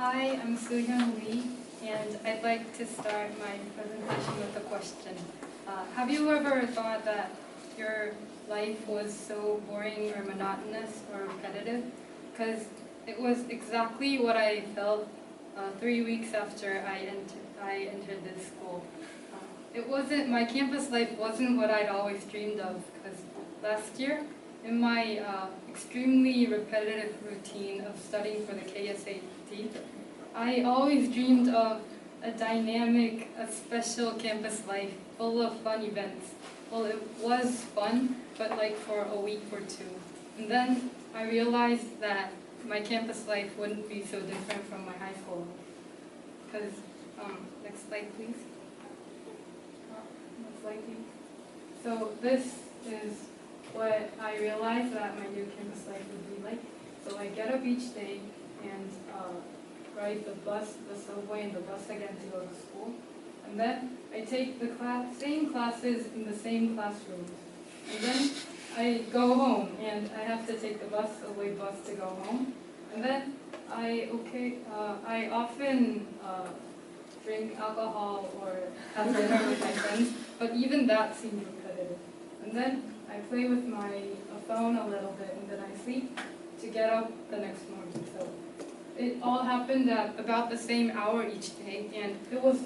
Hi, I'm Soo-hyun Lee, and I'd like to start my presentation with a question. Have you ever thought that your life was so boring or monotonous or repetitive? Because it was exactly what I felt 3 weeks after I entered this school. My campus life wasn't what I'd always dreamed of, because last year, in my extremely repetitive routine of studying for the KSAT, I always dreamed of a dynamic, a special campus life full of fun events. Well, it was fun, but like for a week or two. And then I realized that my campus life wouldn't be so different from my high school life. Because, next slide please. Next slide please. So this is what I realized that my new campus life would be like. So I get up each day and ride the bus, the subway, and the bus again to go to school. And then I take the same classes in the same classrooms. And then I go home, and I have to take the subway bus to go home. And then I often drink alcohol or have dinner with my friends, but even that seemed repetitive. And then I play with my phone a little bit, and then I sleep to get up the next morning. So it all happened at about the same hour each day, and it was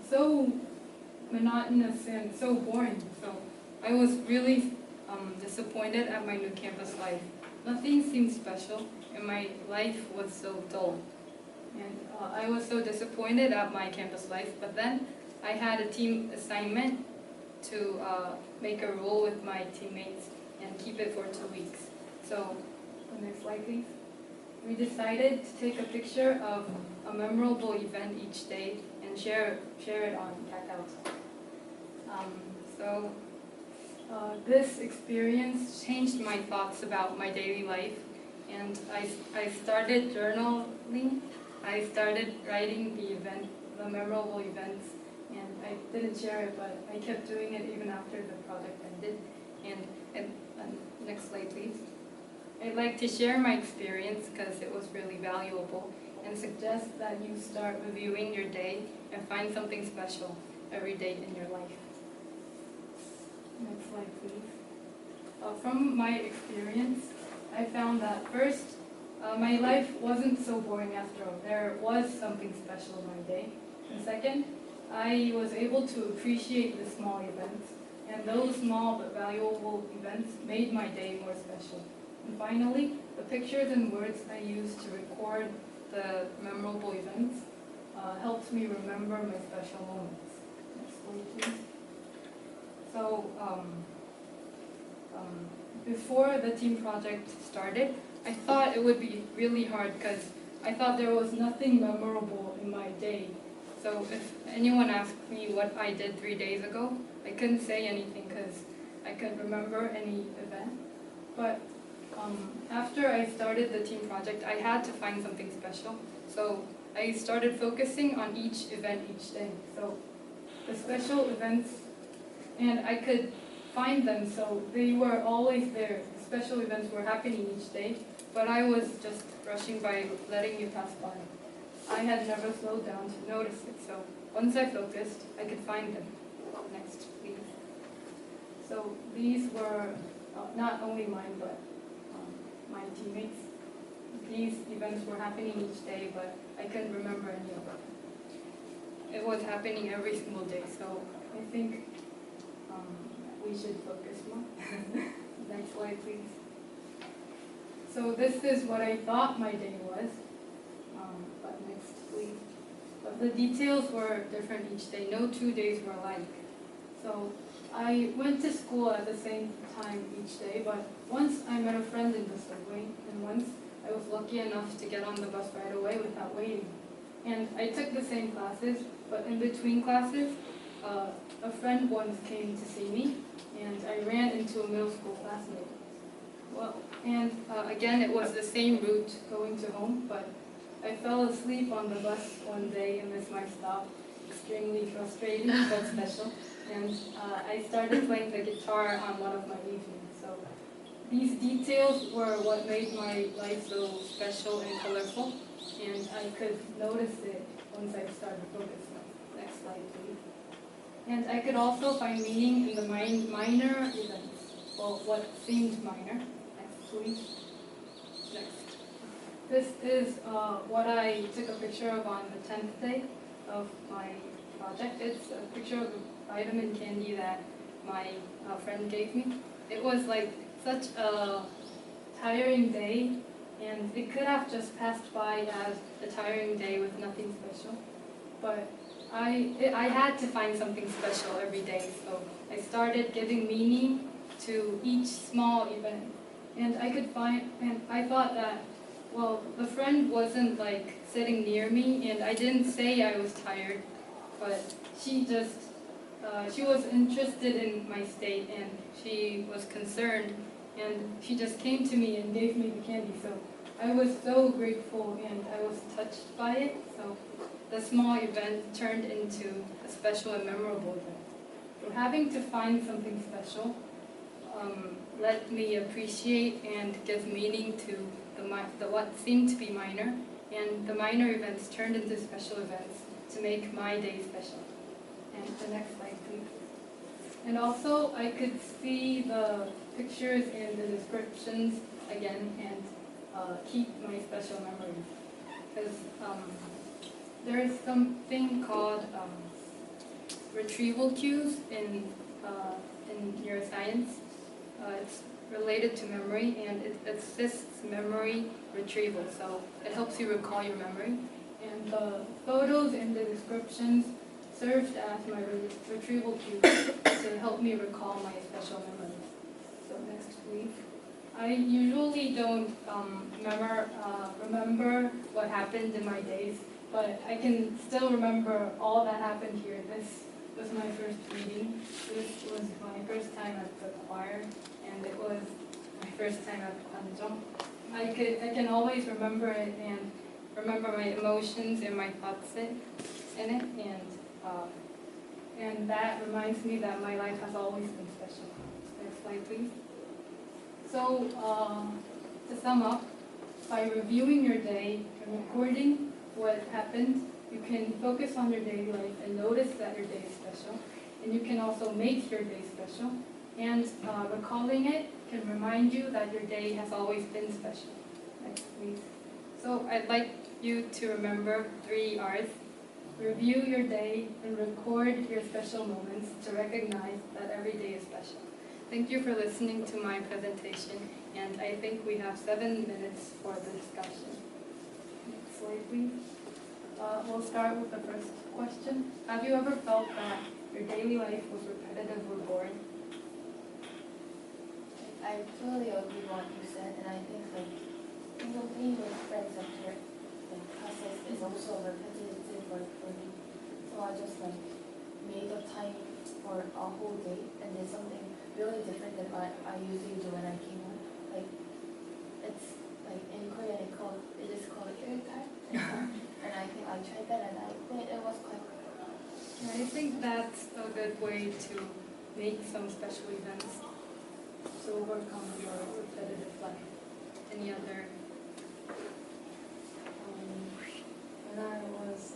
so monotonous and so boring. So I was really disappointed at my new campus life. Nothing seemed special, and my life was so dull. And I was so disappointed at my campus life, but then I had a team assignment to make a rule with my teammates and keep it for 2 weeks. So, the next slide please. We decided to take a picture of a memorable event each day and share it on Kakao. This experience changed my thoughts about my daily life, and I started journaling. I started writing the memorable events, and I didn't share it, but I kept doing it even after the project ended. And next slide, please. I'd like to share my experience because it was really valuable, and suggest that you start reviewing your day and find something special every day in your life. Next slide, please. From my experience, I found that first, my life wasn't so boring after all. There was something special in my day. And second, I was able to appreciate the small events, and those small but valuable events made my day more special. And finally, the pictures and words I used to record the memorable events helped me remember my special moments. Next slide, please. So, before the team project started, I thought it would be really hard because I thought there was nothing memorable in my day. So if anyone asked me what I did 3 days ago, I couldn't say anything because I couldn't remember any event. But after I started the team project, I had to find something special. So I started focusing on each event each day. So the special events, and I could find them, so they were always there. The special events were happening each day, but I was just rushing by, letting you pass by. I had never slowed down to notice it, so once I focused, I could find them. Next, please. So these were not only mine, but my teammates. These events were happening each day, but I couldn't remember any of them. It was happening every single day, so I think we should focus more. Next slide, please. So this is what I thought my day was. But next, please. But the details were different each day. No 2 days were alike. So I went to school at the same time each day, but once I met a friend in the subway, and once I was lucky enough to get on the bus right away without waiting. And I took the same classes, but in between classes, a friend once came to see me, and I ran into a middle school classmate. Well, and again, it was the same route going to home, but I fell asleep on the bus one day and missed my stop. Extremely frustrating, but special. And I started playing the guitar on one of my evenings. So these details were what made my life so special and colorful. and I could notice it once I started focusing. Next slide, please. And I could also find meaning in the minor events, well, what seemed minor. Next, please. Next. This is what I took a picture of on the 10th day of my project. It's a picture of a vitamin candy that my friend gave me. It was like such a tiring day, and it could have just passed by as a tiring day with nothing special. But I had to find something special every day, so I started giving meaning to each small event. And I thought that, well, the friend wasn't like sitting near me, and I didn't say I was tired, but she was interested in my state, and she was concerned, and she just came to me and gave me the candy. So I was so grateful, and I was touched by it. So the small event turned into a special and memorable event. So having to find something special let me appreciate and give meaning to the what seemed to be minor, and the minor events turned into special events to make my day special. And the next slide, please. And also, I could see the pictures and the descriptions again and keep my special memories. Because there is something called retrieval cues in neuroscience. It's related to memory, and it assists memory retrieval, so it helps you recall your memory. And the photos and the descriptions served as my retrieval cues to help me recall my special memories. So next, please. I usually don't remember what happened in my days, but I can still remember all that happened here. This was my first reading. This was my first time at the choir, and it was my first time at Kwanjong. I can always remember it and remember my emotions and my thoughts in it, and that reminds me that my life has always been special. Next slide, please. So, to sum up, by reviewing your day and recording what happened, you can focus on your daily life and notice that your day is special. And you can also make your day special. And recalling it can remind you that your day has always been special. Next, please. So I'd like you to remember 3 R's. Review your day and record your special moments to recognize that every day is special. Thank you for listening to my presentation, and I think we have 7 minutes for the discussion. Next slide, please. We'll start with the first question. Have you ever felt that your daily life was repetitive or boring? I totally agree with what you said, and I think being with friends after process is also repetitive work for me. So I just made up time for a whole day and did something really different than what I usually do when I came home. It's in Korean it is called 일탈. And I think I tried that and I think it was quite good. I think that's a good way to make some special events to overcome your repetitive life. Any other? When I was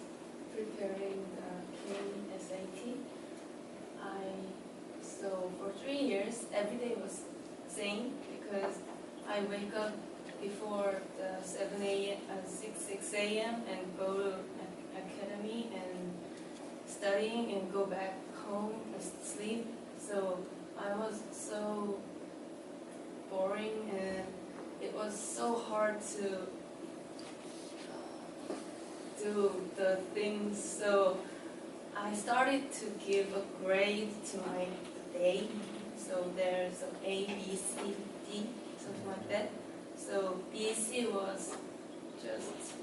preparing the King SAT, so for 3 years, every day was same because I wake up before the 6 a.m. and go to academy and studying and go back home and sleep. So I was so boring and it was so hard to do the things. So I started to give a grade to my day. So there's A, B, C, D, something like that. So B, C was just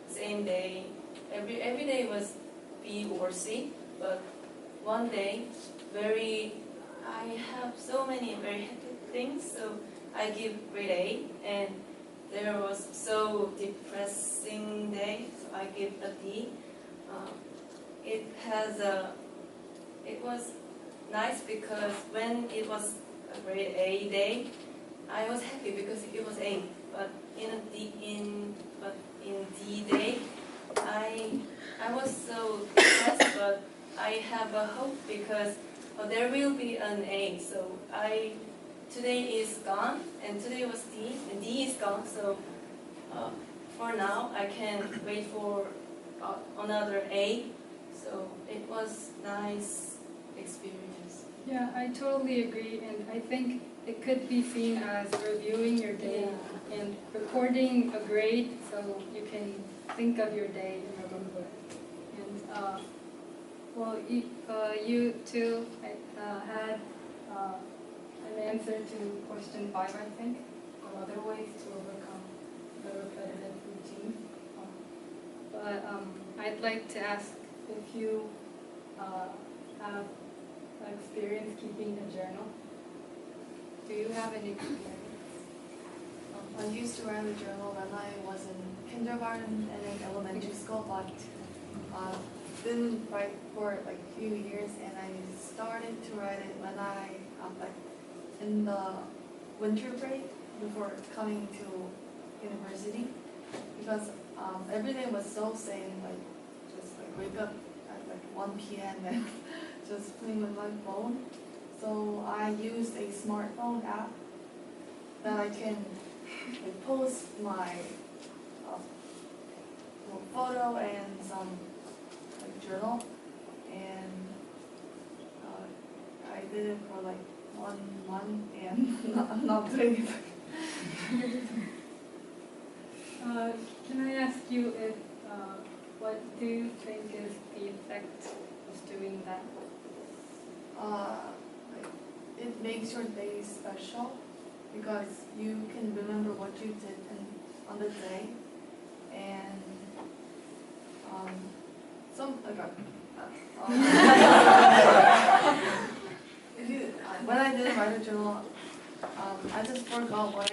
same day. Every day was B or C, but one day I have so many very hectic things, so I give grade A, and there was so depressing day, so I give a D. It was nice because when it was a grade A day, I was happy because it was A. But in D day, I have a hope because there will be an A. So today is gone, and today was D, and D is gone. So for now, I can wait for another A. So it was nice experience. Yeah, I totally agree, and I think it could be seen as reviewing your day and recording a grade so you can think of your day and remember it. And well, you too had an answer to question 5, I think, or other ways to overcome the repetitive routine. But I'd like to ask if you have experience keeping a journal. Do you have any experience? I used to write a journal when I was in kindergarten and in elementary school, but didn't write for like a few years, and I started to write it when I like in the winter break before coming to university, because every day was so same, like just like wake up at like 1 p.m. and just playing with my phone. So I used a smartphone app that I can like, post my photo and some like journal, and I did it for like 1 month and I'm not doing it. Can I ask you if what do you think is the effect of doing that? Like, it makes your day special because you can remember what you did on the day, and when I did write a journal, I just forgot what